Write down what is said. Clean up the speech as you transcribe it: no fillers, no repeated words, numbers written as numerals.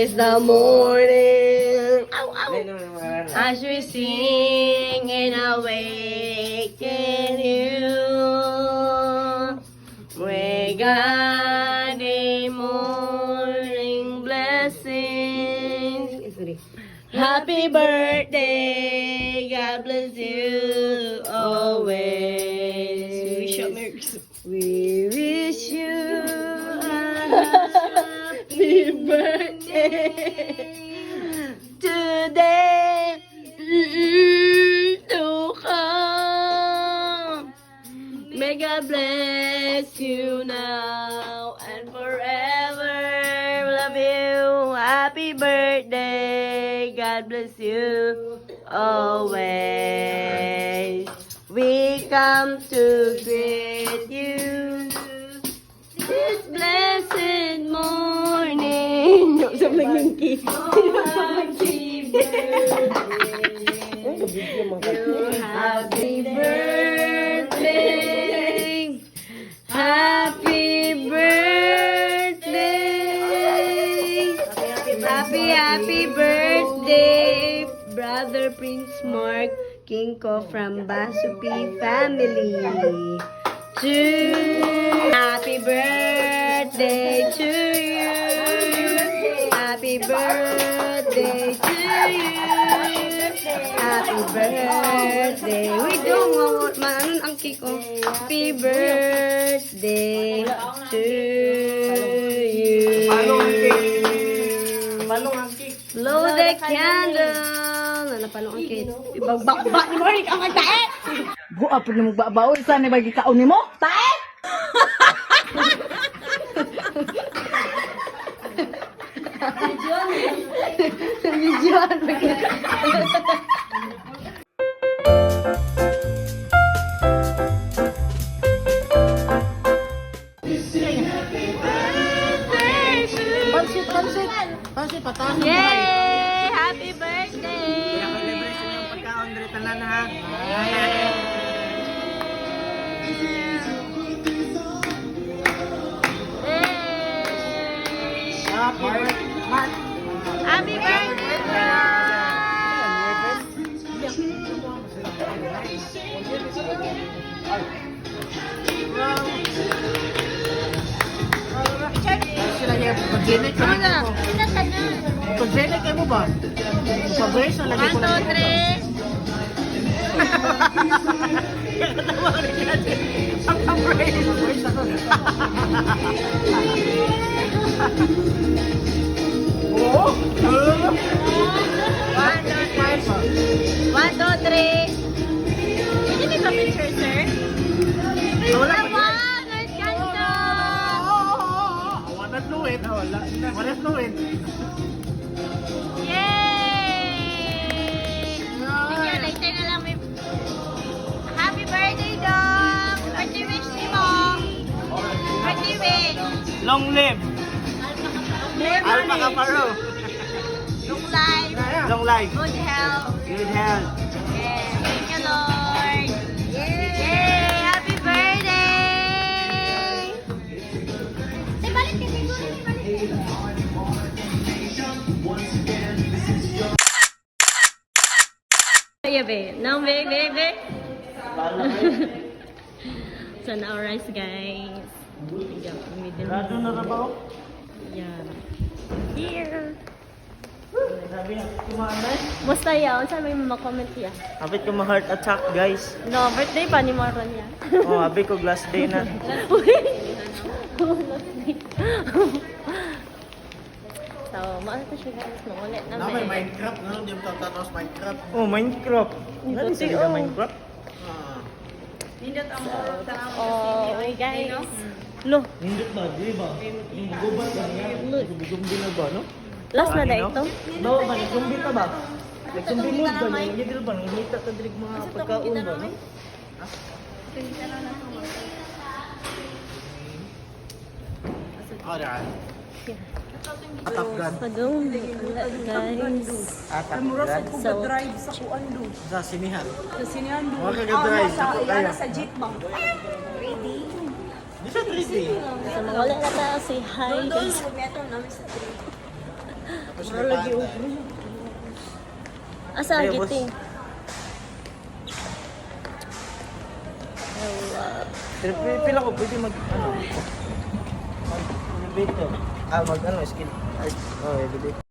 is the morning. Ow, ow. As we sing and awaken you. We got a morning blessings. Happy birthday, God bless you always. We wish you a happy birthday today to come. May God bless you now and forever. Love you. Happy birthday. God bless you always. We come to greet you this blessed morning. Happy birthday. Happy birthday. Happy birthday, Brother Prince Mark Kinko from Basupi family. Happy birthday to you. Happy birthday to you. Happy birthday. We don't want man ang kiko. Happy birthday to you. Blow the candle. Napalong ang cake. Ibang-baba ni mo, ikaw ang tae! Buha po na magbabaw, saan na magkikaon ni mo? Tae! Videoan. Pansit, pataas. Yay! Happy birthday! Happy birthday, Sila niya, pag-genek ka mo. Pag-genek ka mo ba? Pag-brace na lagi ko lang. 1, 2, 3. Pwede may pa-picture, sir? Wala pa! Nice kanto! Wala fluid. Wala fluid. Yay! Sige, later na lang may... Happy birthday, Dom! Birthday wish ni mo! Birthday wish! Long live. Alpaca Paro. Long life! Long life. Good health! Good health. Yes! Thank you, Lord! Yay! Happy birthday! Say, balik ka siguro! Be. Now, be. So, now rice, guys. Rado na ba? Yan. Here. Sabi na, kumaanay. Basta yan. Saan may comment yan? Abit ko ma-heart attack, guys. No, birthday pa ni Marlon yan. Oh, abit ko last day na. So, maano to siya guys. Ulit na May Minecraft, no? Hindi mo tatapos Minecraft. Oh, Minecraft. Ano Hindi, sila oh. Minecraft? Oh, wait guys. Lo, Hindot ba? Di ba? Yung gubat ba niya? Gumbi na ba, no? last na na ito. Bawa ba? Nagkumbi ka ba? Nagkumbi mo ba? Nagkumbi ba? Nangihita ka dirig mga pagkaon ba, no? Oh, yan. Top gun. Padung, guys. Atak. So, drive sa kuando. Sa sinihan. Sa sinando. Huwag ka drive. Sa sa jeep ba? Ready? Di sa 3D. so mawala na tayo. Say hi, guys. Metro namin sa 3. Tapos lipatan. Asa Ayun, boss. giti? Pero pila ko pwede mag ano? Mag elevator. Mag ano skill. Oh, everyday.